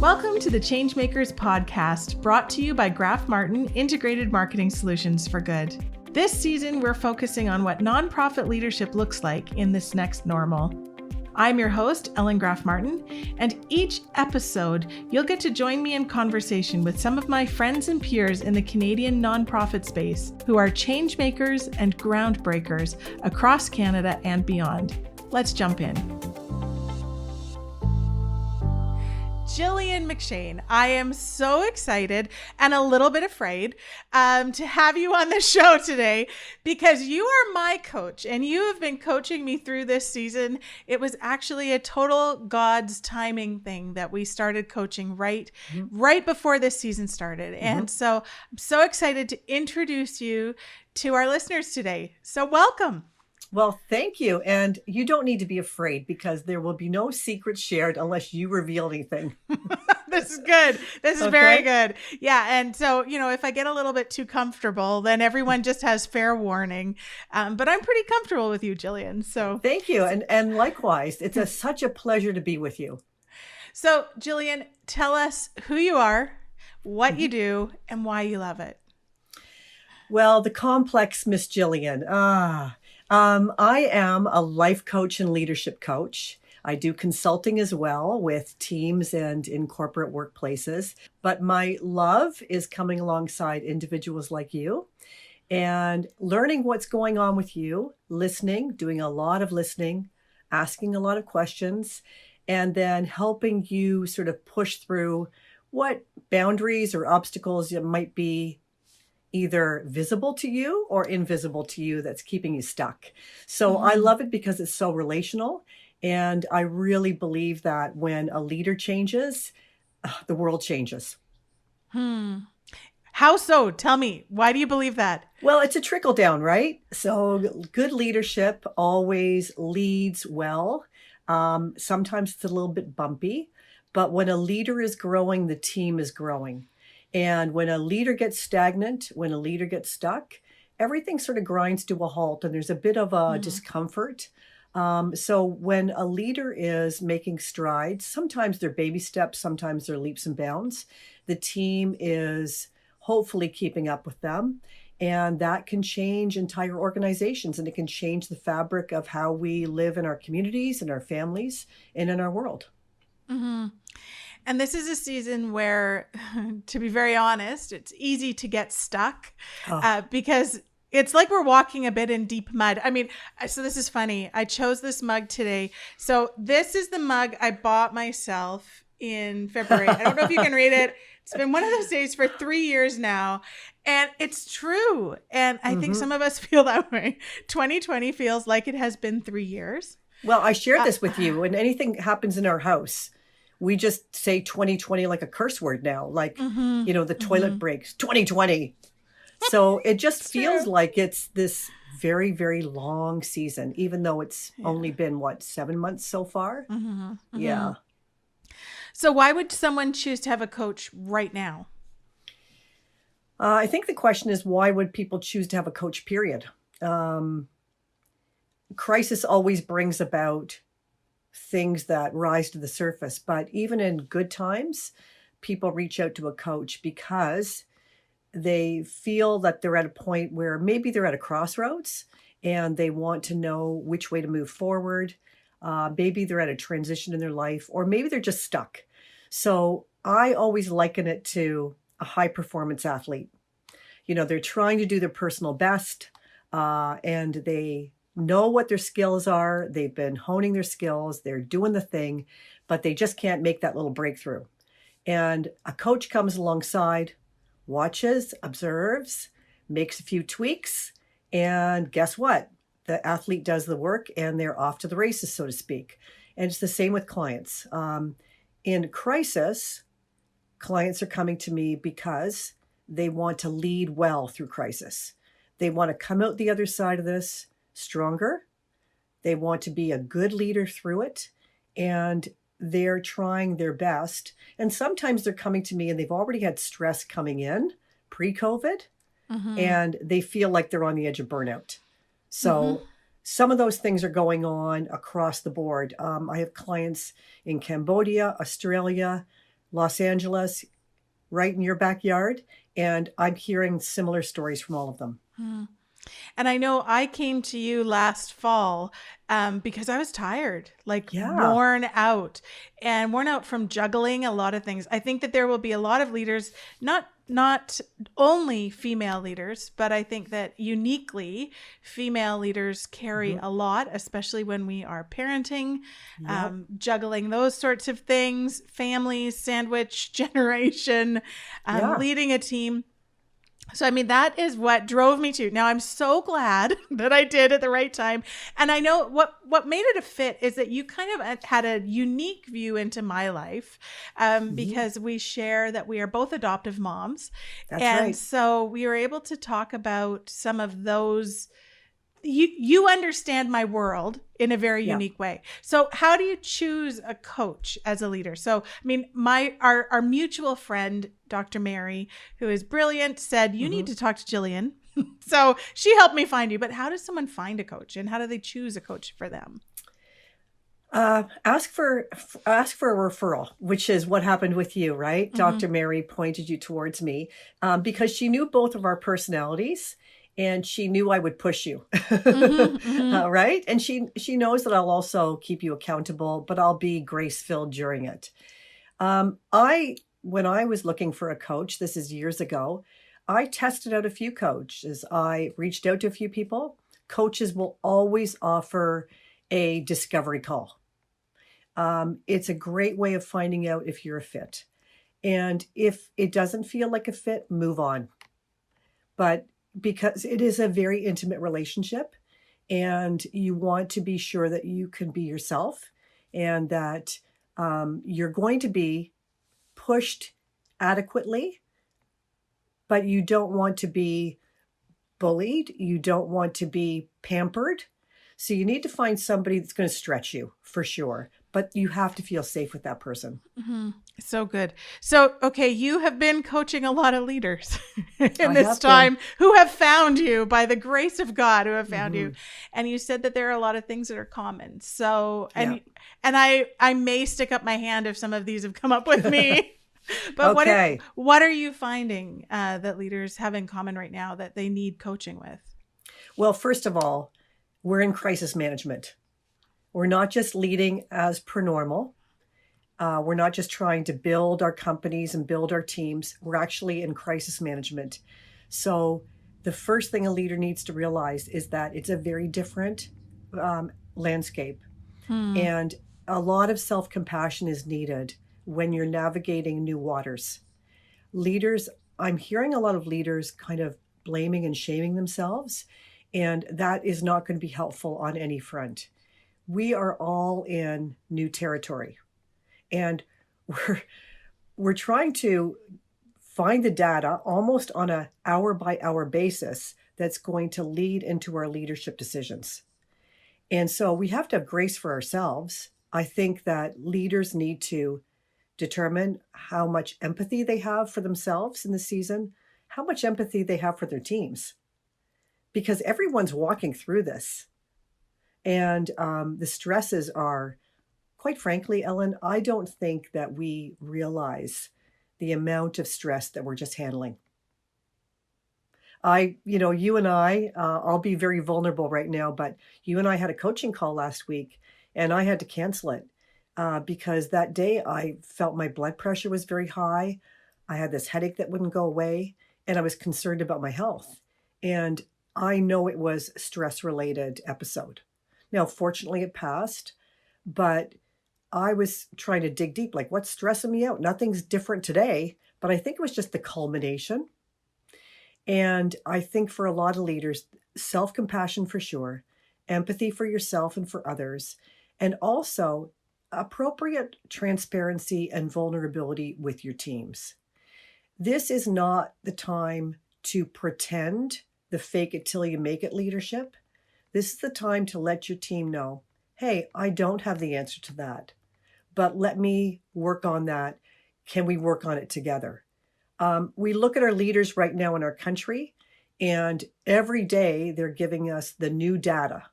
Welcome to the Changemakers podcast, brought to you by Graf-Martin Integrated Marketing Solutions for Good. This season, we're focusing on what nonprofit leadership looks like in this next normal. I'm your host, Ellen Graf-Martin, and each episode, you'll get to join me in conversation with some of my friends and peers in the Canadian nonprofit space who are changemakers and groundbreakers across Canada and beyond. Let's jump in. Gillian McShane, I am so excited and a little bit afraid to have you on the show today because you are my coach and you have been coaching me through this season. It was actually a total God's timing thing that we started coaching right before this season started. And so I'm so excited to introduce you to our listeners today. So welcome. Well, thank you. And you don't need to be afraid because there will be no secrets shared unless you reveal anything. This is good. This is very good. Yeah. And so, if I get a little bit too comfortable, then everyone just has fair warning. But I'm pretty comfortable with you, Gillian. So thank you. And likewise, it's such a pleasure to be with you. So Gillian, tell us who you are, what you do, and why you love it. Well, the complex Miss Gillian. I am a life coach and leadership coach. I do consulting as well with teams and in corporate workplaces. But my love is coming alongside individuals like you and learning what's going on with you, listening, doing a lot of listening, asking a lot of questions, and then helping you sort of push through what boundaries or obstacles it might be either visible to you or invisible to you that's keeping you stuck. So I love it because it's so relational. And I really believe that when a leader changes, the world changes. How so? Tell me, why do you believe that? Well, it's a trickle down, right? So good leadership always leads well. Sometimes it's a little bit bumpy, but when a leader is growing, the team is growing. And when a leader gets stagnant, when a leader gets stuck, everything sort of grinds to a halt and there's a bit of a discomfort. So when a leader is making strides, sometimes they're baby steps, sometimes they're leaps and bounds. The team is hopefully keeping up with them. And that can change entire organizations and it can change the fabric of how we live in our communities and our families and in our world. And this is a season where, to be very honest, it's easy to get stuck because it's like we're walking a bit in deep mud. I mean, so this is funny. I chose this mug today. So this is the mug I bought myself in February. I don't know if you can read it. It's been one of those days for 3 years now. And it's true. And I think some of us feel that way. 2020 feels like it has been 3 years. Well, I shared this with you. When anything happens in our house, we just say 2020 like a curse word now, like, the toilet breaks, 2020. So it just feels like it's this very, very long season, even though it's only been, 7 months so far? Yeah. So why would someone choose to have a coach right now? I think the question is, why would people choose to have a coach, period? Crisis always brings about things that rise to the surface. But even in good times, people reach out to a coach because they feel that they're at a point where maybe they're at a crossroads and they want to know which way to move forward. Maybe they're at a transition in their life, or maybe they're just stuck. So I always liken it to a high performance athlete. They're trying to do their personal best and they know what their skills are. They've been honing their skills. They're doing the thing, but they just can't make that little breakthrough. And a coach comes alongside, watches, observes, makes a few tweaks, and guess what? The athlete does the work and they're off to the races, so to speak. And it's the same with clients. In crisis, clients are coming to me because they want to lead well through crisis. They want to come out the other side of this stronger. They want to be a good leader through it, and they're trying their best. And sometimes they're coming to me and they've already had stress coming in pre-COVID, and they feel like they're on the edge of burnout. So some of those things are going on across the board. I have clients in Cambodia, Australia, Los Angeles, right in your backyard. And I'm hearing similar stories from all of them. And I know I came to you last fall because I was tired, like Yeah. worn out from juggling a lot of things. I think that there will be a lot of leaders, not only female leaders, but I think that uniquely female leaders carry a lot, especially when we are parenting, Yep. juggling those sorts of things, families, sandwich generation, Yeah. leading a team. So, I mean, that is what drove me to. Now, I'm so glad that I did at the right time. And I know what made it a fit is that you kind of had a unique view into my life because we share that we are both adoptive moms. That's and right. so we were able to talk about some of those. You understand my world in a very Yeah. unique way. So how do you choose a coach as a leader? So, I mean, our mutual friend, Dr. Mary, who is brilliant, said, you need to talk to Gillian. So she helped me find you. But how does someone find a coach, and how do they choose a coach for them? Ask for a referral, which is what happened with you, right? Dr. Mary pointed you towards me because she knew both of our personalities. And she knew I would push you, right? And she knows that I'll also keep you accountable, but I'll be grace-filled during it. When I was looking for a coach, this is years ago, I tested out a few coaches. I reached out to a few people. Coaches will always offer a discovery call. It's a great way of finding out if you're a fit. And if it doesn't feel like a fit, move on. But because it is a very intimate relationship and you want to be sure that you can be yourself and that you're going to be pushed adequately, but you don't want to be bullied. You don't want to be pampered. So you need to find somebody that's going to stretch you for sure, but you have to feel safe with that person. So good. So, okay, you have been coaching a lot of leaders in this time who have found you by the grace of God, who have found you. And you said that there are a lot of things that are common. So, and I may stick up my hand if some of these have come up with me. But what are you finding that leaders have in common right now that they need coaching with? Well, first of all, we're in crisis management. We're not just leading as per normal. We're not just trying to build our companies and build our teams. We're actually in crisis management. So the first thing a leader needs to realize is that it's a very different landscape. And a lot of self-compassion is needed when you're navigating new waters. Leaders, I'm hearing a lot of leaders kind of blaming and shaming themselves, and that is not going to be helpful on any front. We are all in new territory. And we're trying to find the data almost on an hour-by-hour basis that's going to lead into our leadership decisions. And so we have to have grace for ourselves. I think that leaders need to determine how much empathy they have for themselves in the season, how much empathy they have for their teams, because everyone's walking through this. And the stresses are, quite frankly, Ellen, I don't think that we realize the amount of stress that we're just handling. You and I, I'll be very vulnerable right now, but you and I had a coaching call last week and I had to cancel it because that day I felt my blood pressure was very high. I had this headache that wouldn't go away and I was concerned about my health. And I know it was a stress-related episode. Now, fortunately, it passed, but I was trying to dig deep, like what's stressing me out? Nothing's different today, but I think it was just the culmination. And I think for a lot of leaders, self-compassion for sure, empathy for yourself and for others, and also appropriate transparency and vulnerability with your teams. This is not the time to pretend the fake it till you make it leadership. This is the time to let your team know, hey, I don't have the answer to that, but let me work on that. Can we work on it together? We look at our leaders right now in our country, and every day they're giving us the new data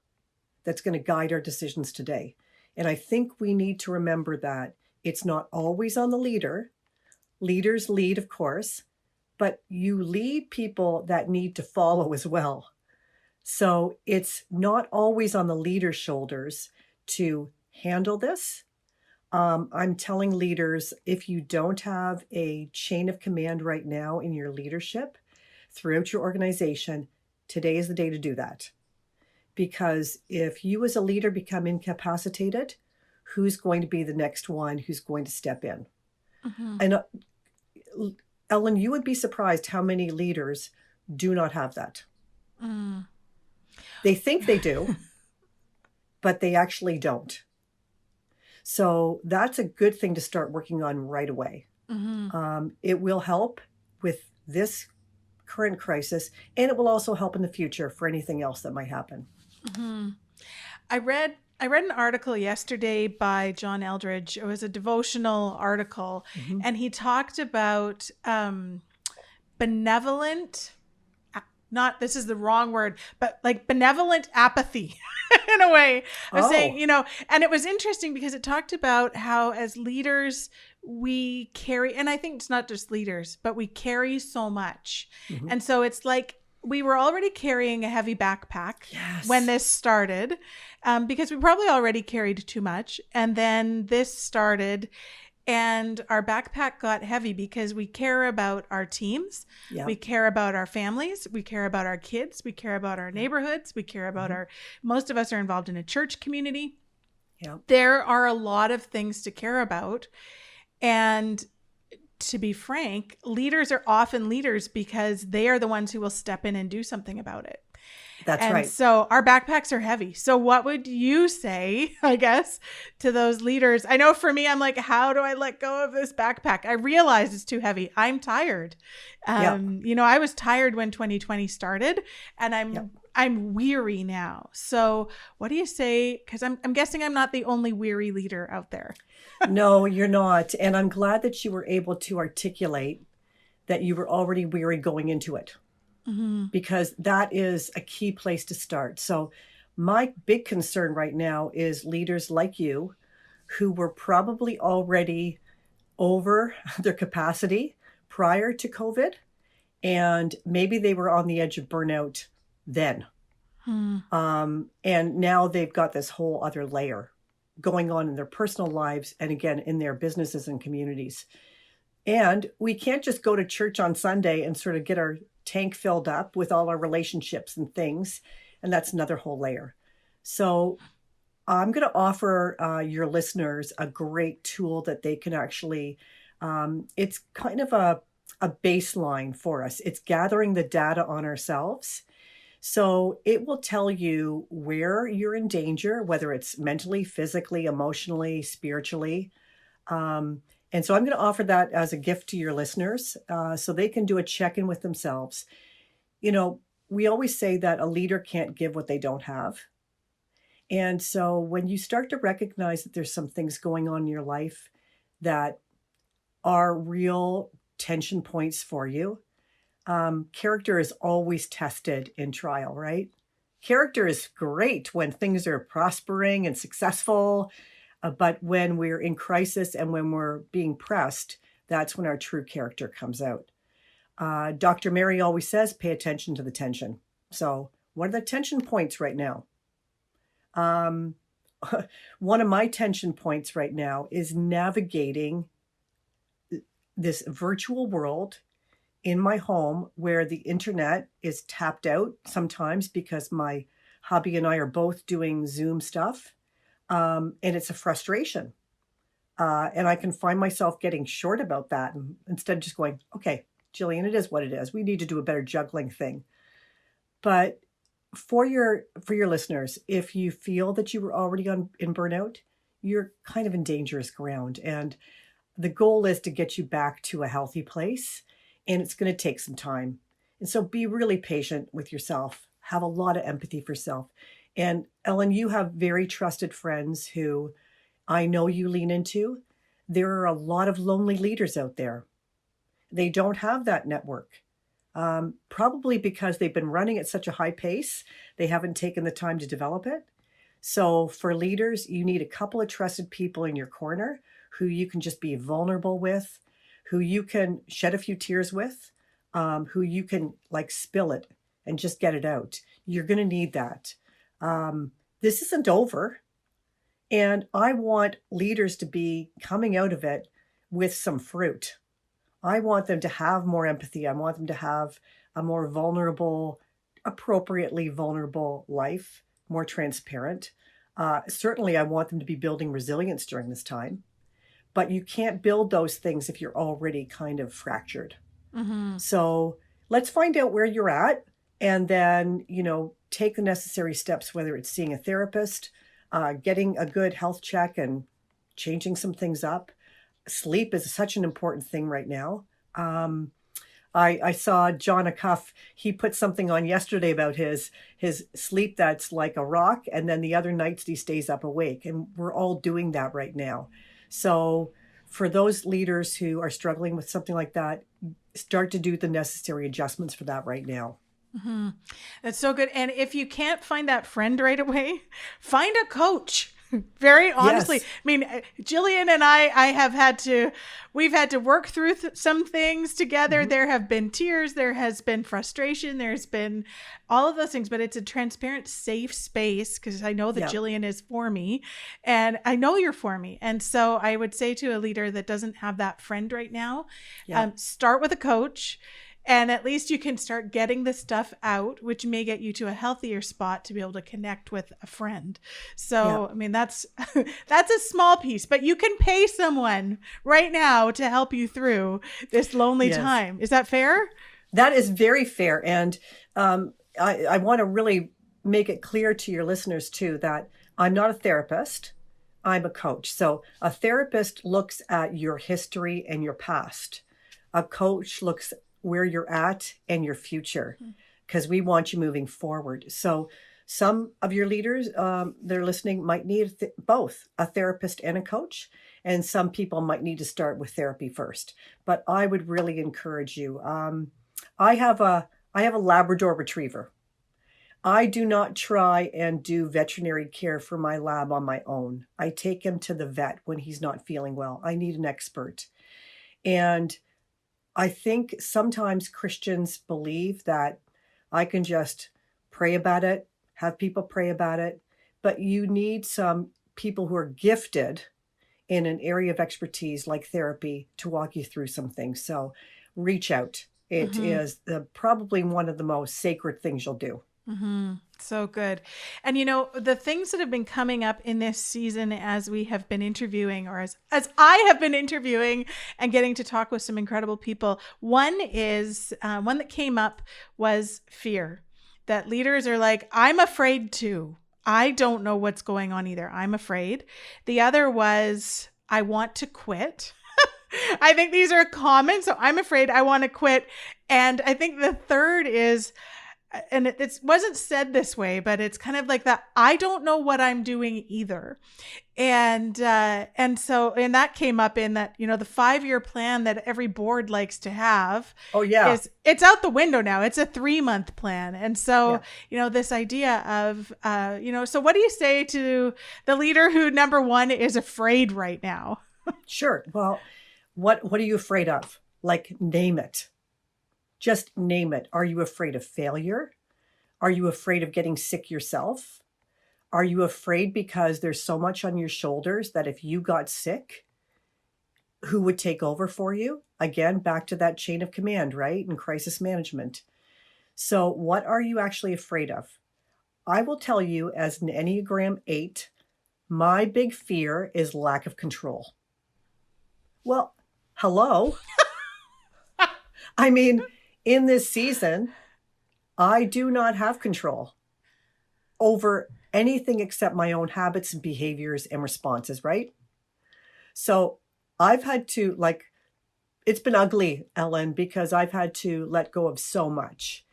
that's going to guide our decisions today. And I think we need to remember that it's not always on the leader, Leaders lead, of course, but you lead people that need to follow as well. So it's not always on the leader's shoulders to handle this. I'm telling leaders, if you don't have a chain of command right now in your leadership throughout your organization, today is the day to do that. Because if you as a leader become incapacitated, who's going to be the next one who's going to step in? Mm-hmm. And Ellen, you would be surprised how many leaders do not have that. Mm. They think they do, but they actually don't. So that's a good thing to start working on right away. Mm-hmm. It will help with this current crisis, and it will also help in the future for anything else that might happen. Mm-hmm. I read an article yesterday by John Eldridge. It was a devotional article, Mm-hmm. and he talked about benevolent, not, this is the wrong word, but like benevolent apathy in a way. I was saying, and it was interesting because it talked about how as leaders we carry, and I think it's not just leaders, but we carry so much. Mm-hmm. And so it's like, we were already carrying a heavy backpack when this started, because we probably already carried too much. And then this started and our backpack got heavy because we care about our teams. Yeah. We care about our families. We care about our kids. We care about our neighborhoods. We care about most of us are involved in a church community. Yeah. There are a lot of things to care about. And to be frank, leaders are often leaders because they are the ones who will step in and do something about it. That's right. So our backpacks are heavy. So what would you say, I guess, to those leaders? I know for me, I'm like, how do I let go of this backpack? I realize it's too heavy. I'm tired. I was tired when 2020 started, and I'm weary now. So what do you say? Because I'm guessing I'm not the only weary leader out there. No, you're not. And I'm glad that you were able to articulate that you were already weary going into it. Mm-hmm. Because that is a key place to start. So my big concern right now is leaders like you who were probably already over their capacity prior to COVID. And maybe they were on the edge of burnout then. And now they've got this whole other layer going on in their personal lives and again, in their businesses and communities. And we can't just go to church on Sunday and sort of get our tank filled up with all our relationships and things. And that's another whole layer. So I'm going to offer your listeners a great tool that they can actually, it's kind of a baseline for us. It's gathering the data on ourselves. So it will tell you where you're in danger, whether it's mentally, physically, emotionally, spiritually. And so I'm going to offer that as a gift to your listeners so they can do a check-in with themselves. We always say that a leader can't give what they don't have. And so when you start to recognize that there's some things going on in your life that are real tension points for you, character is always tested in trial, right? Character is great when things are prospering and successful. But when we're in crisis and when we're being pressed, that's when our true character comes out. Dr. Mary always says, pay attention to the tension. So what are the tension points right now? One of my tension points right now is navigating this virtual world in my home where the internet is tapped out sometimes because my hubby and I are both doing Zoom stuff. And it's a frustration. And I can find myself getting short about that. And instead of just going, okay, Gillian, it is what it is. We need to do a better juggling thing. But for your listeners, if you feel that you were already in burnout, you're kind of in dangerous ground. And the goal is to get you back to a healthy place. And it's going to take some time. And so be really patient with yourself. Have a lot of empathy for self. And Ellen, you have very trusted friends who I know you lean into. There are a lot of lonely leaders out there. They don't have that network, probably because they've been running at such a high pace. They haven't taken the time to develop it. So for leaders, you need a couple of trusted people in your corner who you can just be vulnerable with, who you can shed a few tears with, who you can like spill it and just get it out. You're going to need that. This isn't over. And I want leaders to be coming out of it with some fruit. I want them to have more empathy. I want them to have a more vulnerable, appropriately vulnerable life, more transparent. Certainly, I want them to be building resilience during this time. But you can't build those things if you're already kind of fractured. Mm-hmm. So let's find out where you're at and then, take the necessary steps, whether it's seeing a therapist, getting a good health check and changing some things up. Sleep is such an important thing right now. I saw John Acuff, he put something on yesterday about his sleep that's like a rock, and then the other nights he stays up awake. And we're all doing that right now. So for those leaders who are struggling with something like that, start to do the necessary adjustments for that right now. Mm-hmm. That's so good. And if you can't find that friend right away, find a coach. Very honestly. Yes. I mean, Gillian and we've had to work through some things together. Mm-hmm. There have been tears. There has been frustration. There's been all of those things, but it's a transparent, safe space because I know that Gillian is for me and I know you're for me. And so I would say to a leader that doesn't have that friend right now, start with a coach. And at least you can start getting the stuff out, which may get you to a healthier spot to be able to connect with a friend. So, I mean, that's a small piece, but you can pay someone right now to help you through this lonely time. Is that fair? That is very fair. And I want to really make it clear to your listeners, too, that I'm not a therapist. I'm a coach. So a therapist looks at your history and your past. A coach looks where you're at and your future, because we want you moving forward. So some of your leaders that are listening might need both a therapist and a coach. And some people might need to start with therapy first. But I would really encourage you. I have a Labrador Retriever. I do not try and do veterinary care for my lab on my own. I take him to the vet when he's not feeling well. I need an expert. And I think sometimes Christians believe that I can just pray about it, have people pray about it, but you need some people who are gifted in an area of expertise like therapy to walk you through some things. So reach out. It is probably one of the most sacred things you'll do. Mm-hmm. So good. And the things that have been coming up in this season as we have been interviewing, or as I have been interviewing and getting to talk with some incredible people. One that came up was fear, that leaders are like, I'm afraid too. I don't know what's going on either. I'm afraid. The other was, I want to quit. I think these are common. So I'm afraid, I want to quit. And I think the third is, and it wasn't said this way, but it's kind of like that, I don't know what I'm doing either. And so that came up in that, the 5-year plan that every board likes to have. Oh yeah. It's out the window now. It's a 3-month plan. And so, this idea of, so what do you say to the leader who, number one, is afraid right now? Sure. Well, what are you afraid of? Like, name it. Just name it. Are you afraid of failure? Are you afraid of getting sick yourself? Are you afraid because there's so much on your shoulders that if you got sick, who would take over for you? Again, back to that chain of command, right? And crisis management. So what are you actually afraid of? I will tell you, as an Enneagram 8, my big fear is lack of control. Well, hello. I mean, in this season, I do not have control over anything except my own habits and behaviors and responses, right? So I've had to, it's been ugly, Ellen, because I've had to let go of so much.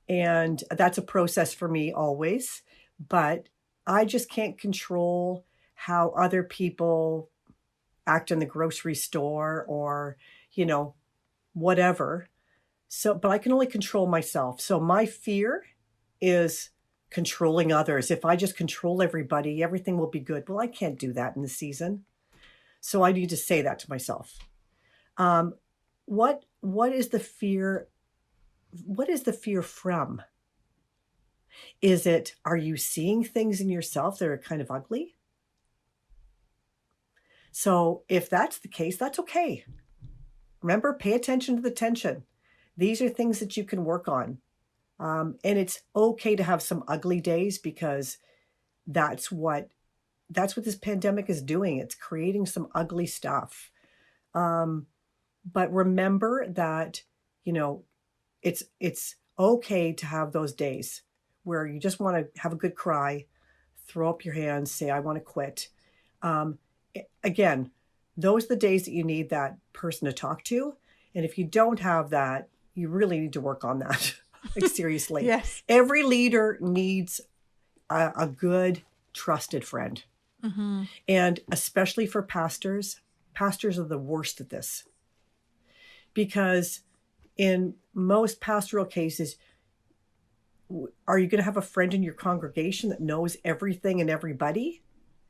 And that's a process for me always. But I just can't control how other people act in the grocery store or, whatever. So, but I can only control myself. So my fear is controlling others. If I just control everybody, everything will be good. Well, I can't do that in the season. So I need to say that to myself. what is the fear? What is the fear from? Is it, are you seeing things in yourself that are kind of ugly? So if that's the case, that's okay. Remember, pay attention to the tension. These are things that you can work on. And it's okay to have some ugly days, because that's what this pandemic is doing. It's creating some ugly stuff. But remember that, it's okay to have those days where you just want to have a good cry, throw up your hands, say, I want to quit. Again, those are the days that you need that person to talk to. And if you don't have that, you really need to work on that. Like, seriously. Yes. Every leader needs a good, trusted friend. Mm-hmm. And especially for pastors are the worst at this. Because in most pastoral cases, are you going to have a friend in your congregation that knows everything and everybody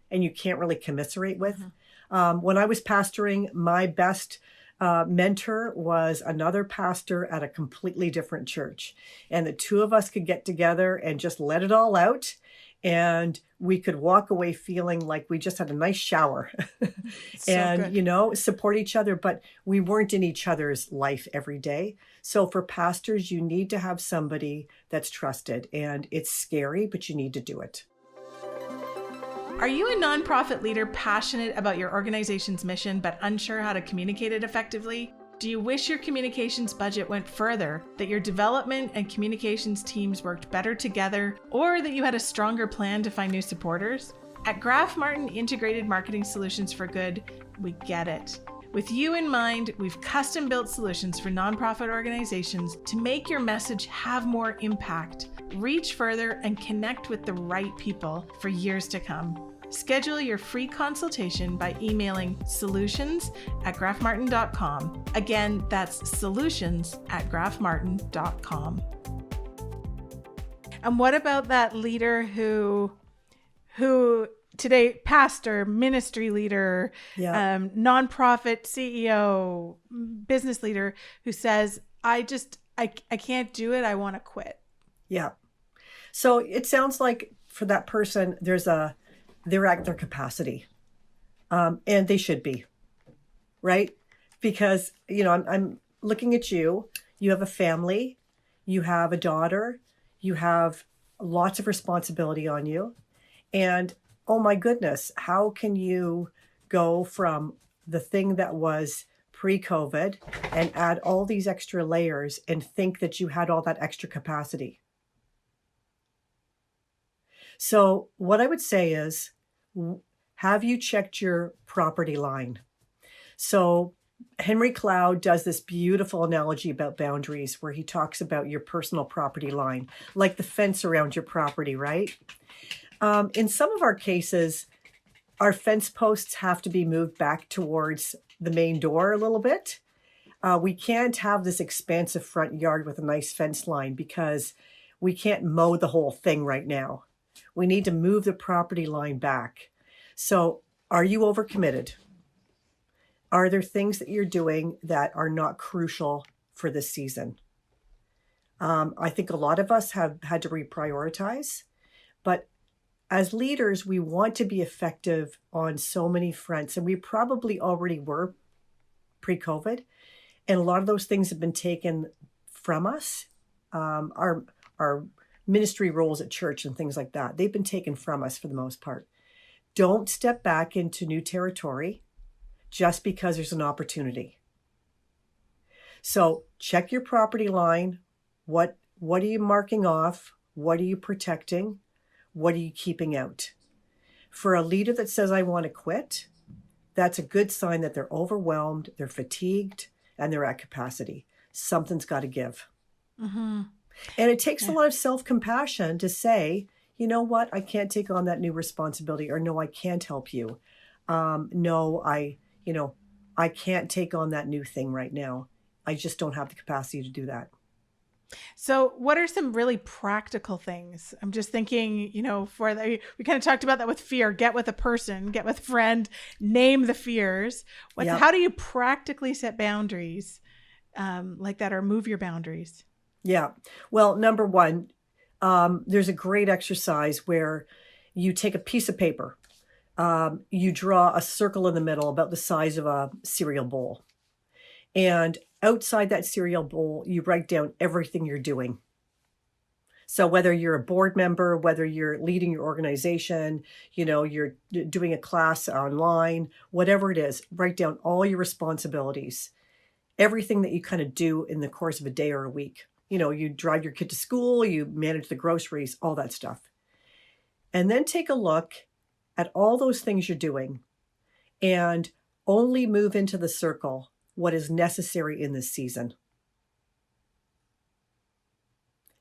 and you can't really commiserate with? Mm-hmm. When I was pastoring, my best mentor was another pastor at a completely different church. And the two of us could get together and just let it all out. And we could walk away feeling like we just had a nice shower and, good. Support each other. But we weren't in each other's life every day. So for pastors, you need to have somebody that's trusted. And it's scary, but you need to do it. Are you a nonprofit leader passionate about your organization's mission but unsure how to communicate it effectively? Do you wish your communications budget went further, that your development and communications teams worked better together, or that you had a stronger plan to find new supporters? At Graf-Martin Integrated Marketing Solutions for Good, we get it. With you in mind, we've custom-built solutions for nonprofit organizations to make your message have more impact, reach further, and connect with the right people for years to come. Schedule your free consultation by emailing solutions@grafmartin.com. Again, that's solutions@grafmartin.com. And what about that leader who today, pastor, ministry leader, nonprofit CEO, business leader, who says, I can't do it. I want to quit. Yeah. So it sounds like for that person, they're at their capacity. And they should be, right? Because, I'm looking at you. You have a family, you have a daughter, you have lots of responsibility on you. And oh my goodness, how can you go from the thing that was pre-COVID and add all these extra layers and think that you had all that extra capacity? So what I would say is, have you checked your property line? So Henry Cloud does this beautiful analogy about boundaries where he talks about your personal property line, like the fence around your property, right? In some of our cases, our fence posts have to be moved back towards the main door a little bit. We can't have this expansive front yard with a nice fence line because we can't mow the whole thing right now. We need to move the property line back. So are you overcommitted? Are there things that you're doing that are not crucial for this season? I think a lot of us have had to reprioritize, but as leaders, we want to be effective on so many fronts, and we probably already were pre-COVID, and a lot of those things have been taken from us. Our ministry roles at church and things like that, they've been taken from us for the most part. Don't step back into new territory just because there's an opportunity. So check your property line. What are you marking off? What are you protecting? What are you keeping out? For a leader that says, I want to quit, that's a good sign that they're overwhelmed, they're fatigued, and they're at capacity. Something's got to give. Mm-hmm. And it takes a lot of self-compassion to say, you know what, I can't take on that new responsibility, or no, I can't help you. No, I can't take on that new thing right now. I just don't have the capacity to do that. So what are some really practical things? I'm just thinking, we kind of talked about that with fear. Get with a person, get with a friend, name the fears. How do you practically set boundaries like that, or move your boundaries? Yeah. Well, number one, there's a great exercise where you take a piece of paper, you draw a circle in the middle about the size of a cereal bowl. And outside that cereal bowl, you write down everything you're doing. So whether you're a board member, whether you're leading your organization, you're doing a class online, whatever it is, write down all your responsibilities, everything that you kind of do in the course of a day or a week. You drive your kid to school, you manage the groceries, all that stuff. And then take a look at all those things you're doing and only move into the circle what is necessary in this season.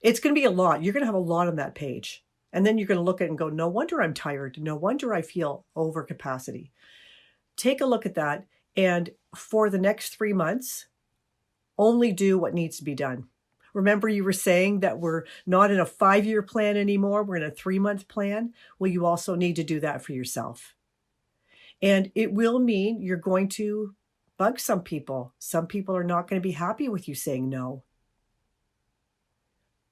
It's going to be a lot. You're going to have a lot on that page. And then you're going to look at it and go, no wonder I'm tired. No wonder I feel over capacity. Take a look at that. And for the next 3 months, only do what needs to be done. Remember, you were saying that we're not in a 5-year plan anymore. We're in a 3-month plan. Well, you also need to do that for yourself. And it will mean you're going to bug some people. Some people are not going to be happy with you saying no.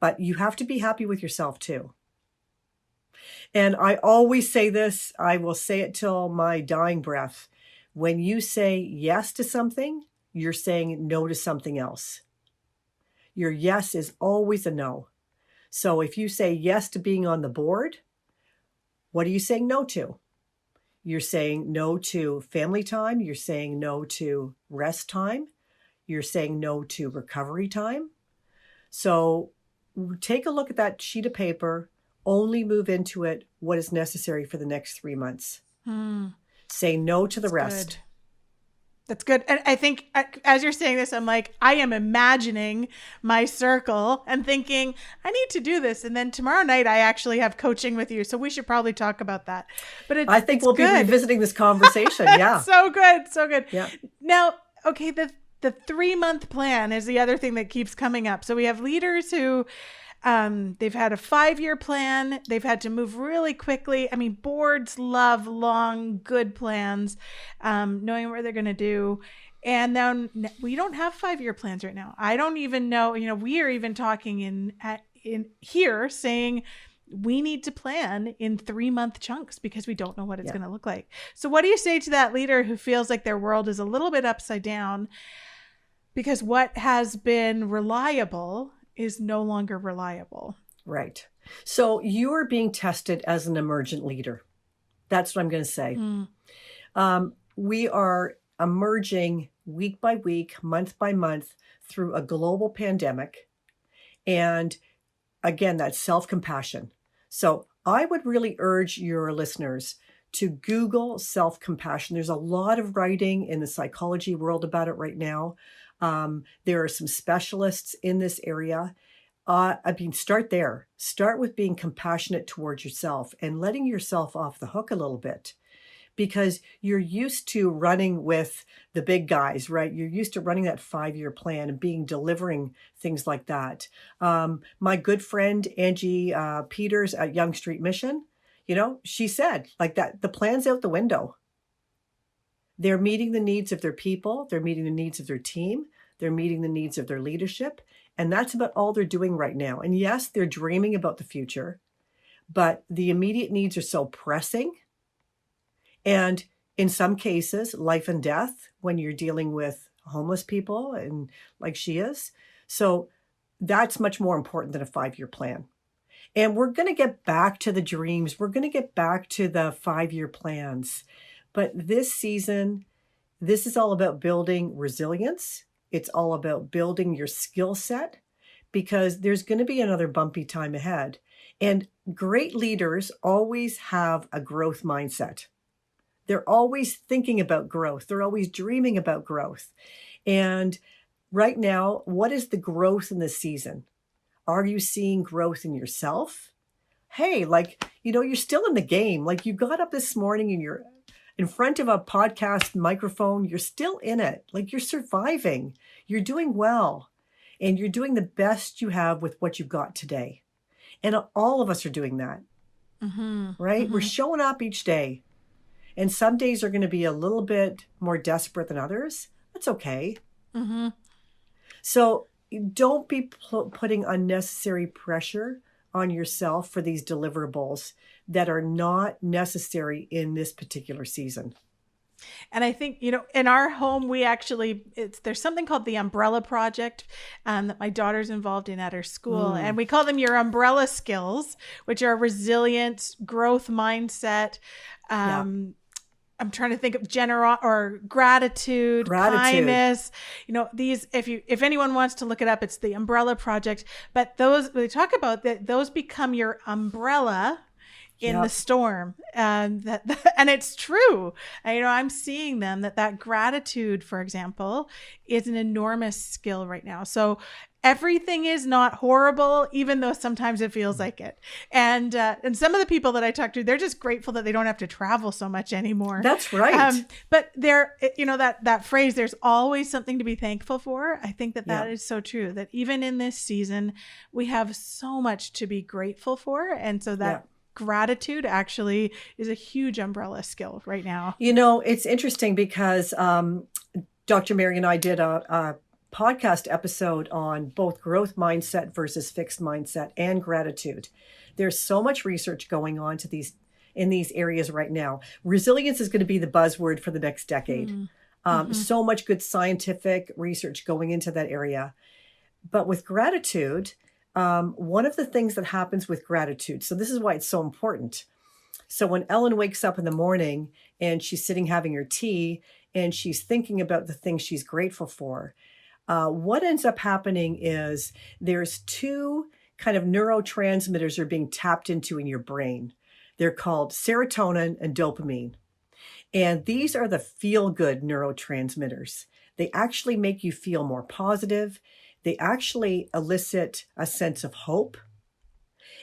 But you have to be happy with yourself too. And I always say this, I will say it till my dying breath. When you say yes to something, you're saying no to something else. Your yes is always a no. So if you say yes to being on the board, what are you saying no to? You're saying no to family time. You're saying no to rest time. You're saying no to recovery time. So take a look at that sheet of paper, only move into it what is necessary for the next 3 months. Say no to the rest. Good. That's good. And I think as you're saying this, I'm like, I am imagining my circle and thinking, I need to do this. And then tomorrow night, I actually have coaching with you. So we should probably talk about that. But I think we'll be revisiting this conversation. Yeah. So good. So good. Yeah. Now, okay, the 3-month plan is the other thing that keeps coming up. So we have leaders who they've had a 5-year plan. They've had to move really quickly. I mean, boards love long, good plans, knowing what they're going to do. And then we don't have 5-year plans right now. I don't even know, we are even talking in here saying we need to plan in 3-month chunks because we don't know what it's going to look like. So what do you say to that leader who feels like their world is a little bit upside down because what has been reliable is no longer reliable? Right. So you are being tested as an emergent leader. That's what I'm going to say. We are emerging week by week, month by month through a global pandemic. And again, that's self-compassion. So I would really urge your listeners to Google self-compassion. There's a lot of writing in the psychology world about it right now. There are some specialists in this area. Start there. Start with being compassionate towards yourself and letting yourself off the hook a little bit, because you're used to running with the big guys, right? You're used to running that 5-year plan and delivering things like that. My good friend, Angie Peters at Young Street Mission, she said like that, the plan's out the window. They're meeting the needs of their people. They're meeting the needs of their team. They're meeting the needs of their leadership. And that's about all they're doing right now. And yes, they're dreaming about the future, but the immediate needs are so pressing. And in some cases, life and death when you're dealing with homeless people and like she is. So that's much more important than a 5-year plan. And we're going to get back to the dreams. We're going to get back to the 5-year plans. But this season, this is all about building resilience. It's all about building your skill set, because there's going to be another bumpy time ahead. And great leaders always have a growth mindset. They're always thinking about growth. They're always dreaming about growth. And right now, what is the growth in this season? Are you seeing growth in yourself? Hey, you're still in the game. Like, you got up this morning and you're in front of a podcast microphone. You're still in it. Like, you're surviving. You're doing well. And you're doing the best you have with what you've got today. And all of us are doing that. Right? Mm-hmm. We're showing up each day. And some days are going to be a little bit more desperate than others. That's okay. So don't be putting unnecessary pressure on yourself for these deliverables that are not necessary in this particular season. And I think, in our home, there's something called the Umbrella Project that my daughter's involved in at her school. And we call them your umbrella skills, which are resilience, growth mindset. I'm trying to think of gratitude, kindness. If anyone wants to look it up, it's the Umbrella Project. But they talk about that, those become your umbrella in the storm, and it's true. I'm seeing them that gratitude, for example, is an enormous skill right now. So everything is not horrible, even though sometimes it feels like it. And some of the people that I talk to, they're just grateful that they don't have to travel so much anymore. That's right. But that phrase, there's always something to be thankful for. I think that is so true, that even in this season, we have so much to be grateful for. And so that gratitude actually is a huge umbrella skill right now. It's interesting because Dr. Mary and I did a podcast episode on both growth mindset versus fixed mindset and gratitude. There's so much research going on in these areas right now. Resilience is going to be the buzzword for the next decade. So much good scientific research going into that area. But with gratitude, one of the things that happens with gratitude, so this is why it's so important. So when Ellen wakes up in the morning and she's sitting having her tea and she's thinking about the things she's grateful for, what ends up happening is there's two kind of neurotransmitters that are being tapped into in your brain. They're called serotonin and dopamine. And these are the feel-good neurotransmitters. They actually make you feel more positive. They actually elicit a sense of hope.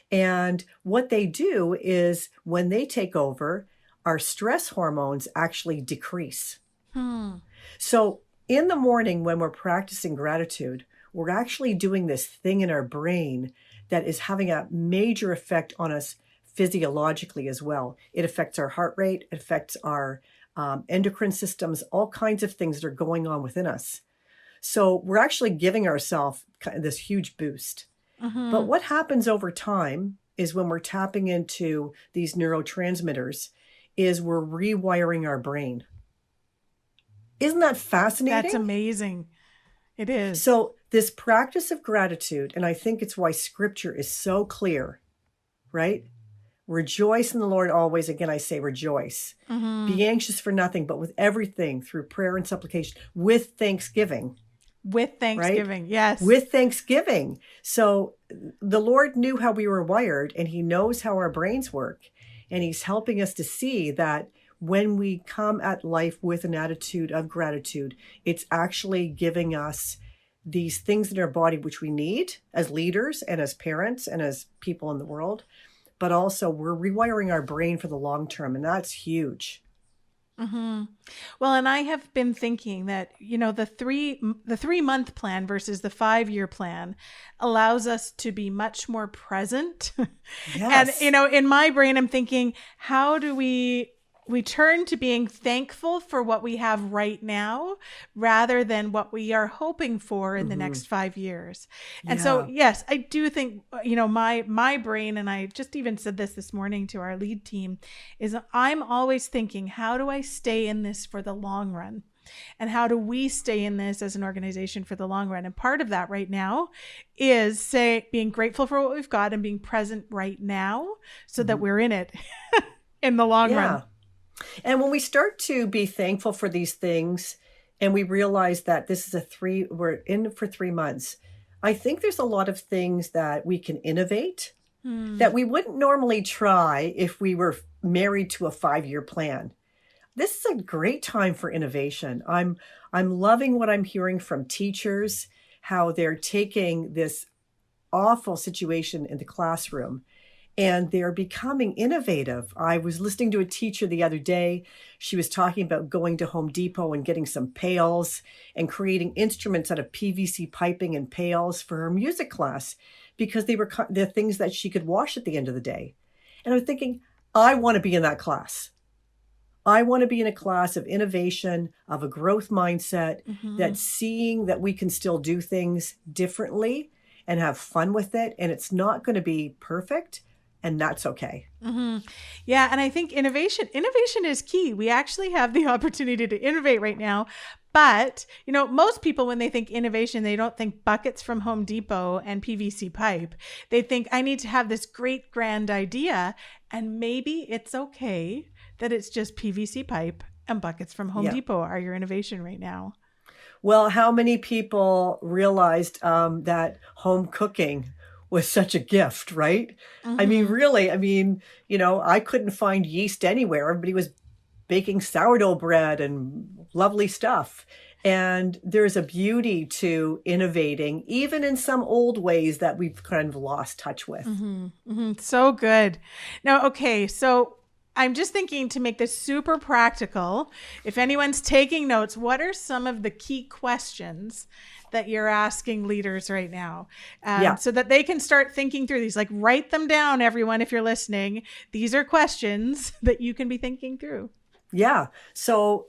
And what they do is when they take over, our stress hormones actually decrease. So in the morning when we're practicing gratitude, we're actually doing this thing in our brain that is having a major effect on us physiologically as well. It affects our heart rate, it affects our endocrine systems, all kinds of things that are going on within us. So we're actually giving ourselves this huge boost. But what happens over time is when we're tapping into these neurotransmitters is we're rewiring our brain. Isn't that fascinating? That's amazing. It is. So this practice of gratitude, and I think it's why scripture is so clear, right? Rejoice in the Lord always. Again, I say rejoice. Be anxious for nothing, but with everything through prayer and supplication, with thanksgiving. With Thanksgiving, right? Yes. With Thanksgiving. So the Lord knew how we were wired, and he knows how our brains work. And he's helping us to see that when we come at life with an attitude of gratitude, it's actually giving us these things in our body which we need as leaders and as parents and as people in the world. But also we're rewiring our brain for the long term, and that's huge. Well, and I have been thinking that, the 3-month plan versus the 5-year plan allows us to be much more present. Yes. And, in my brain, I'm thinking, how do we turn to being thankful for what we have right now rather than what we are hoping for in the next 5 years. And so, yes, I do think, my brain, and I just even said this morning to our lead team, is I'm always thinking, how do I stay in this for the long run? And how do we stay in this as an organization for the long run? And part of that right now is being grateful for what we've got and being present right now so that we're in it in the long run. And when we start to be thankful for these things and we realize that this is we're in for 3 months, I think there's a lot of things that we can innovate that we wouldn't normally try if we were married to a 5-year plan. This is a great time for innovation. I'm loving what I'm hearing from teachers, how they're taking this awful situation in the classroom and they're becoming innovative. I was listening to a teacher the other day. She was talking about going to Home Depot and getting some pails and creating instruments out of PVC piping and pails for her music class because they were the things that she could wash at the end of the day. And I was thinking, I want to be in that class. I want to be in a class of innovation, of a growth mindset, that's seeing that we can still do things differently and have fun with it. And it's not going to be perfect. And that's okay. Yeah. And I think innovation is key. We actually have the opportunity to innovate right now. But, most people, when they think innovation, they don't think buckets from Home Depot and PVC pipe. They think I need to have this great grand idea. And maybe it's okay that it's just PVC pipe and buckets from Home Depot are your innovation right now. Well, how many people realized that home cooking was such a gift, right? I mean, really, I couldn't find yeast anywhere. Everybody was baking sourdough bread and lovely stuff. And there's a beauty to innovating, even in some old ways that we've kind of lost touch with. So good. Now, okay, so I'm just thinking to make this super practical. If anyone's taking notes, what are some of the key questions that you're asking leaders right now? So that they can start thinking through these, like write them down, everyone, if you're listening. These are questions that you can be thinking through. Yeah. So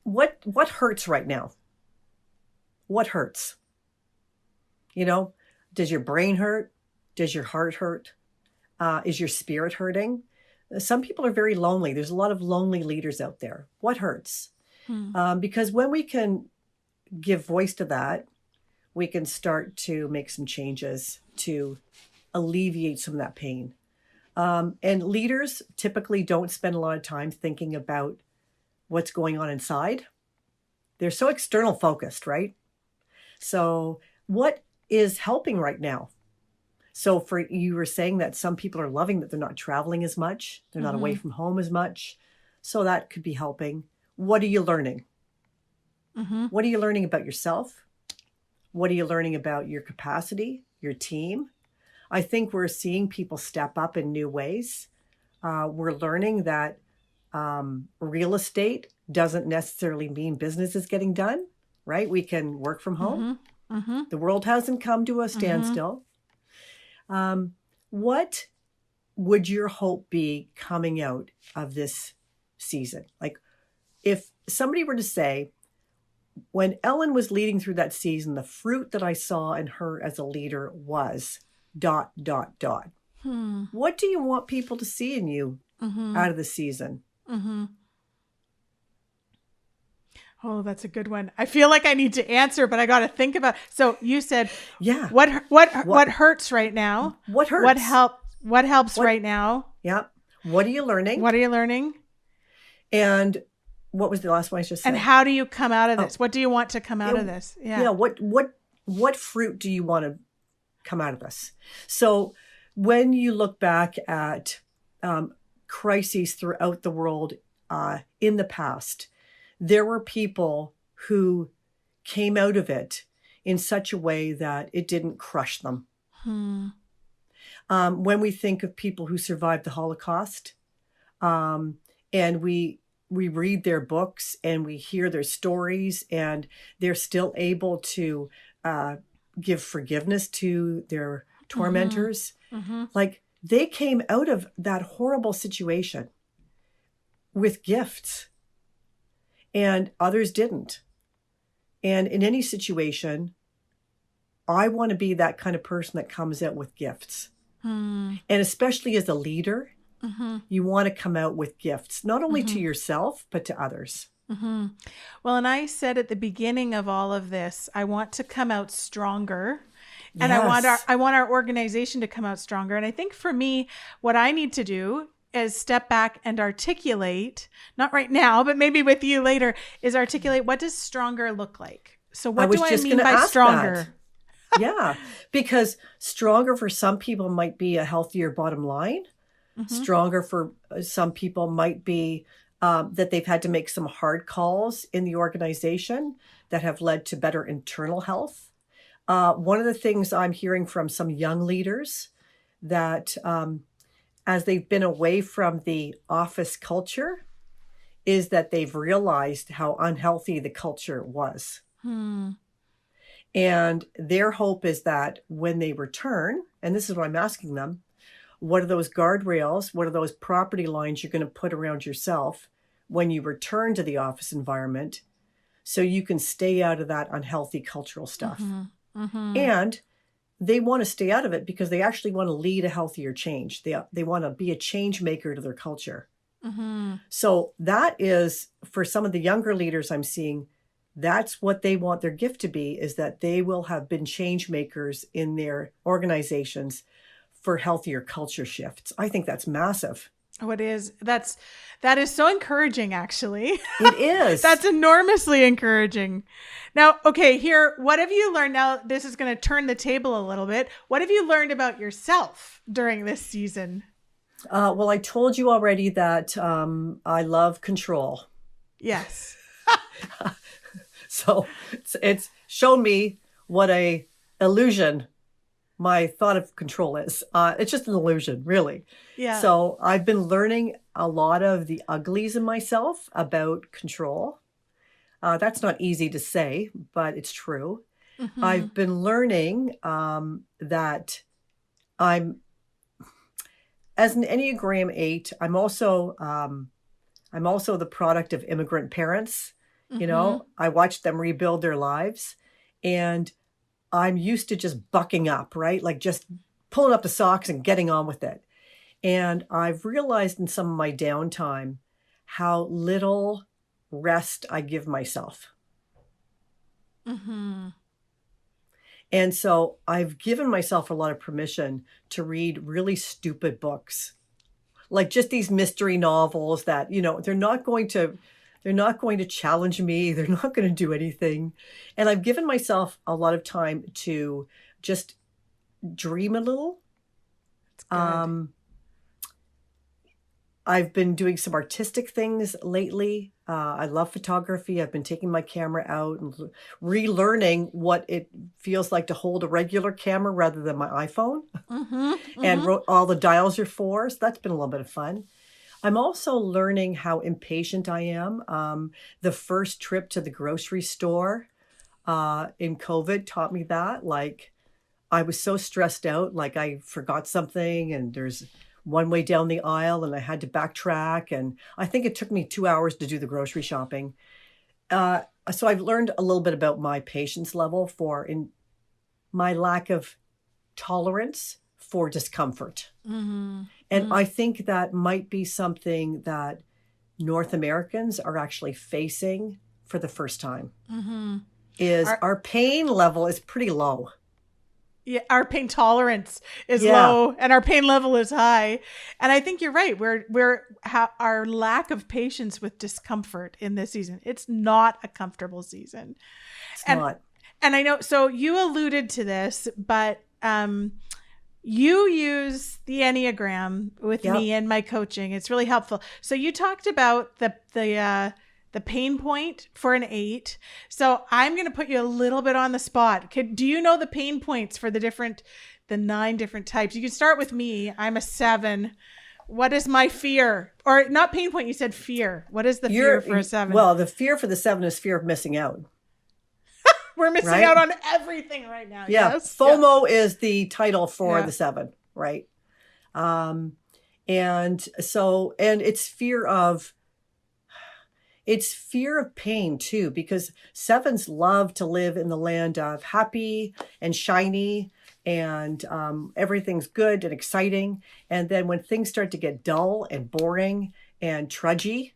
what hurts right now? What hurts? Does your brain hurt? Does your heart hurt? Is your spirit hurting? Some people are very lonely. There's a lot of lonely leaders out there. What hurts? Because when we can give voice to that, we can start to make some changes to alleviate some of that pain. And leaders typically don't spend a lot of time thinking about what's going on inside. They're so external focused, right? So what is helping right now? So you were saying that some people are loving that they're not traveling as much. They're not away from home as much. So that could be helping. What are you learning? What are you learning about yourself? What are you learning about your capacity, your team? I think we're seeing people step up in new ways. We're learning that real estate doesn't necessarily mean business is getting done, right? We can work from home. The world hasn't come to a standstill. What would your hope be coming out of this season? Like if somebody were to say, when Ellen was leading through that season, the fruit that I saw in her as a leader was ... What do you want people to see in you out of the season? Oh, that's a good one. I feel like I need to answer, but I got to think about. So you said, what hurts right now? What hurts? What helps right now? Yeah. What are you learning? And what was the last one I just said? And how do you come out of this? What do you want to come out of this? Yeah. What fruit do you want to come out of this? So when you look back at crises throughout the world in the past, there were people who came out of it in such a way that it didn't crush them. When we think of people who survived the Holocaust, and we read their books and we hear their stories, and they're still able to give forgiveness to their tormentors. Like they came out of that horrible situation with gifts, and others didn't. And in any situation, I want to be that kind of person that comes out with gifts. And especially as a leader, you want to come out with gifts, not only to yourself, but to others. Well, and I said at the beginning of all of this, I want to come out stronger. And I want our organization to come out stronger. And I think for me, what I need to do is step back and articulate, not right now, but maybe with you later, is articulate, what does stronger look like? So what do I mean by stronger? Yeah, because stronger for some people might be a healthier bottom line. Stronger for some people might be that they've had to make some hard calls in the organization that have led to better internal health. One of the things I'm hearing from some young leaders that as they've been away from the office culture is that they've realized how unhealthy the culture was. And their hope is that when they return, and this is what I'm asking them, what are those guardrails? What are those property lines you're going to put around yourself when you return to the office environment so you can stay out of that unhealthy cultural stuff? And they want to stay out of it because they actually want to lead a healthier change. They want to be a change maker to their culture. So that is, for some of the younger leaders I'm seeing, that's what they want their gift to be, is that they will have been change makers in their organizations for healthier culture shifts. I think that's massive. Oh, it is. That is so encouraging, actually. It is. That's enormously encouraging. Now, okay, here, what have you learned? Now, this is going to turn the table a little bit. What have you learned about yourself during this season? Well, I told you already that I love control. Yes. So it's shown me what a illusion my thought of control is. It's just an illusion, really. Yeah. So I've been learning a lot of the uglies in myself about control. That's not easy to say, but it's true. I've been learning that as an Enneagram 8, I'm also the product of immigrant parents. You know, I watched them rebuild their lives, and I'm used to just bucking up, right? Like just pulling up the socks and getting on with it. And I've realized in some of my downtime how little rest I give myself. And so I've given myself a lot of permission to read really stupid books, like just these mystery novels that, you know, they're not going to challenge me. They're not going to do anything. And I've given myself a lot of time to just dream a little. That's good. I've been doing some artistic things lately. I love photography. I've been taking my camera out and relearning what it feels like to hold a regular camera rather than my iPhone. And all the dials are 4. So that's been a little bit of fun. I'm also learning how impatient I am. The first trip to the grocery store in COVID taught me that. Like, I was so stressed out, like I forgot something and there's one way down the aisle and I had to backtrack. And I think it took me 2 hours to do the grocery shopping. So I've learned a little bit about my patience level in my lack of tolerance for discomfort. And I think that might be something that North Americans are actually facing for the first time. Is our pain level is pretty low. Yeah, our pain tolerance is low and our pain level is high. And I think you're right. Our lack of patience with discomfort in this season. It's not a comfortable season. It's not. And I know, so you alluded to this, but you use the Enneagram with me in my coaching. It's really helpful. So you talked about the pain point for an 8. So I'm going to put you a little bit on the spot. Do you know the pain points for the 9 different types? You can start with me. I'm a 7. What is my fear? Or not pain point, you said fear. What is the fear for a 7? Well, the fear for the 7 is fear of missing out. We're missing out on everything right now. Yeah. Yes? FOMO is the title for the 7, right? And it's fear of pain too, because 7s love to live in the land of happy and shiny and everything's good and exciting. And then when things start to get dull and boring and trudgy,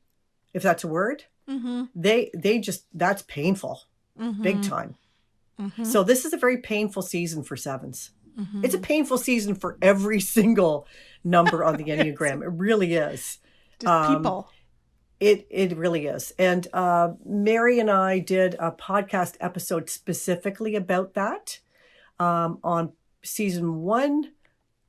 if that's a word, that's painful, big time. So this is a very painful season for 7s. It's a painful season for every single number on the Enneagram. It really is. Just people. It really is. And Mary and I did a podcast episode specifically about that on season 1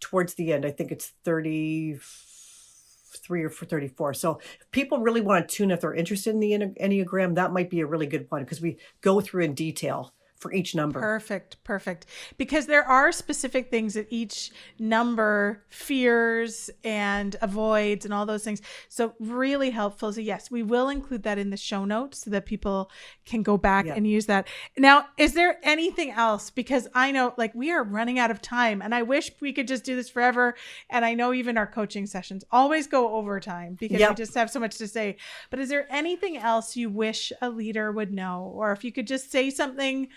towards the end. I think it's 33 or 34. So if people really want to tune, if they're interested in the Enneagram, that might be a really good one because we go through in detail for each number. Perfect. Because there are specific things that each number fears and avoids and all those things. So really helpful. So yes, we will include that in the show notes so that people can go back and use that. Now, is there anything else? Because I know like we are running out of time and I wish we could just do this forever. And I know even our coaching sessions always go overtime because we just have so much to say. But is there anything else you wish a leader would know? Or if you could just say something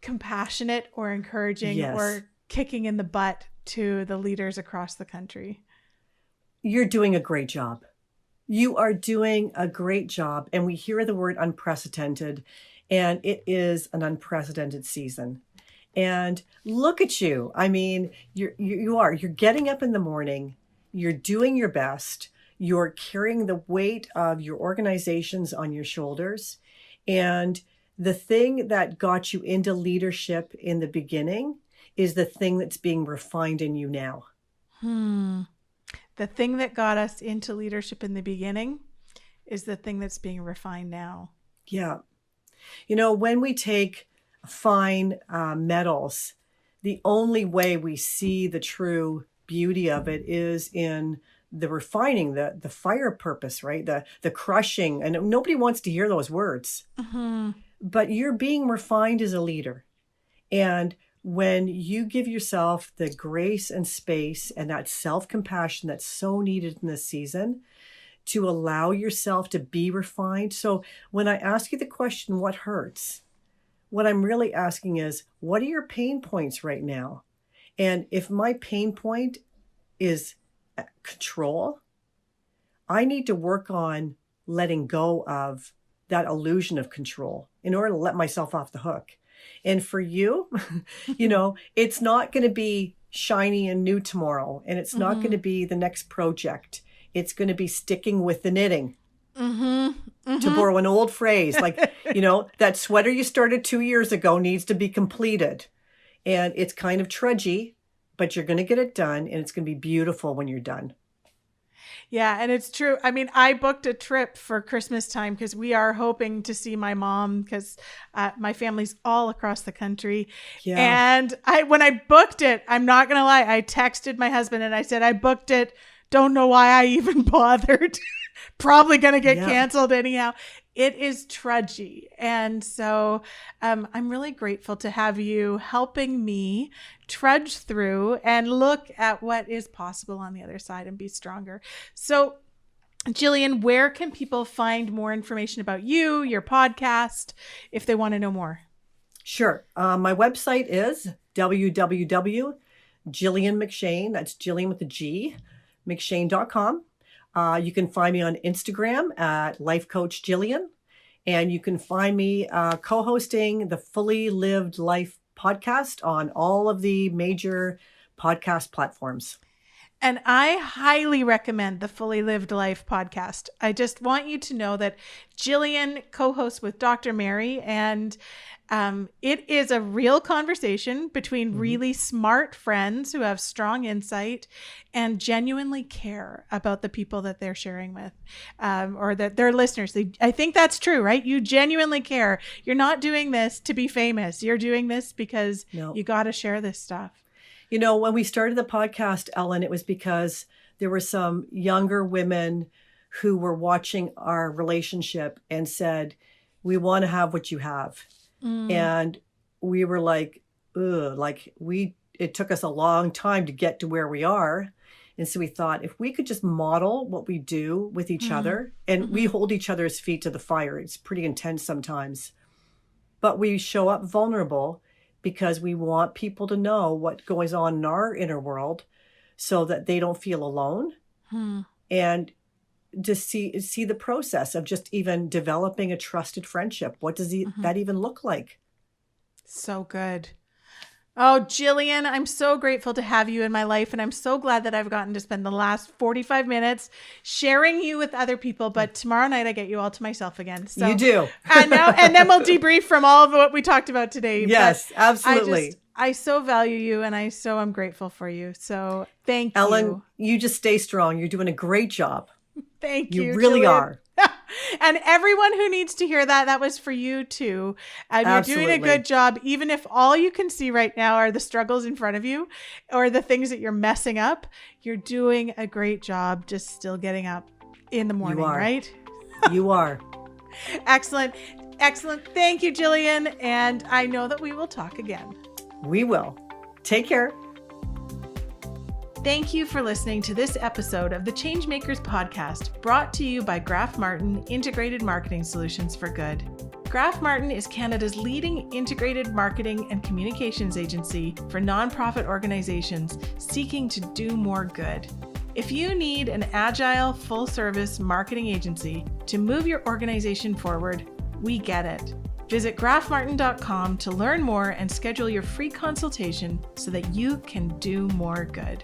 compassionate or encouraging or kicking in the butt to the leaders across the country? You're doing a great job. You are doing a great job. And we hear the word unprecedented, and it is an unprecedented season. And look at you. I mean, you're getting up in the morning, you're doing your best, you're carrying the weight of your organizations on your shoulders. And the thing that got you into leadership in the beginning is the thing that's being refined in you now. The thing that got us into leadership in the beginning is the thing that's being refined now. Yeah. You know, when we take fine metals, the only way we see the true beauty of it is in the refining, the fire purpose, right? The crushing. And nobody wants to hear those words. But you're being refined as a leader. And when you give yourself the grace and space and that self-compassion that's so needed in this season to allow yourself to be refined. So when I ask you the question, what hurts? What I'm really asking is, what are your pain points right now? And if my pain point is control, I need to work on letting go of that illusion of control in order to let myself off the hook. And for you, you know, it's not going to be shiny and new tomorrow. And it's not going to be the next project. It's going to be sticking with the knitting. To borrow an old phrase, like, you know, that sweater you started 2 years ago needs to be completed. And it's kind of trudgy, but you're going to get it done. And it's going to be beautiful when you're done. Yeah, and it's true. I mean, I booked a trip for Christmas time because we are hoping to see my mom because my family's all across the country. Yeah. And when I booked it, I'm not going to lie, I texted my husband and I said, I booked it. Don't know why I even bothered. Probably going to get canceled anyhow. It is trudgy. And so I'm really grateful to have you helping me trudge through and look at what is possible on the other side and be stronger. So Gillian, where can people find more information about you, your podcast, if they want to know more? Sure. My website is www.GillianMcShane, that's Gillian with a G, McShane.com. You can find me on Instagram at Life Coach Gillian, and you can find me co-hosting the Fully Lived Life podcast on all of the major podcast platforms. And I highly recommend the Fully Lived Life podcast. I just want you to know that Gillian co-hosts with Dr. Mary, and it is a real conversation between really smart friends who have strong insight and genuinely care about the people that they're sharing with, or that they're listeners. I think that's true, right? You genuinely care. You're not doing this to be famous. You're doing this because you got to share this stuff. You know, when we started the podcast, Ellen, it was because there were some younger women who were watching our relationship and said, we want to have what you have. And we were like, ugh, it took us a long time to get to where we are. And so we thought, if we could just model what we do with each other, and we hold each other's feet to the fire. It's pretty intense sometimes, but we show up vulnerable because we want people to know what goes on in our inner world so that they don't feel alone. And to see the process of just even developing a trusted friendship. What does that even look like? So good. Oh, Gillian, I'm so grateful to have you in my life. And I'm so glad that I've gotten to spend the last 45 minutes sharing you with other people. But tomorrow night, I get you all to myself again. So, you do. and then we'll debrief from all of what we talked about today. Yes, but absolutely. I so value you, and I'm grateful for you. So thank you. Ellen, you just stay strong. You're doing a great job. Thank you. You really Gillian. are. And everyone who needs to hear that, that was for you too. You're doing a good job, even if all you can see right now are the struggles in front of you or the things that you're messing up. You're doing a great job, just still getting up in the morning, right? You are. Excellent. Excellent. Thank you, Gillian. And I know that we will talk again. We will. Take care. Thank you for listening to this episode of the Changemakers podcast, brought to you by Graf-Martin Integrated Marketing Solutions for Good. Graf-Martin is Canada's leading integrated marketing and communications agency for nonprofit organizations seeking to do more good. If you need an agile, full-service marketing agency to move your organization forward, we get it. Visit grafmartin.com to learn more and schedule your free consultation so that you can do more good.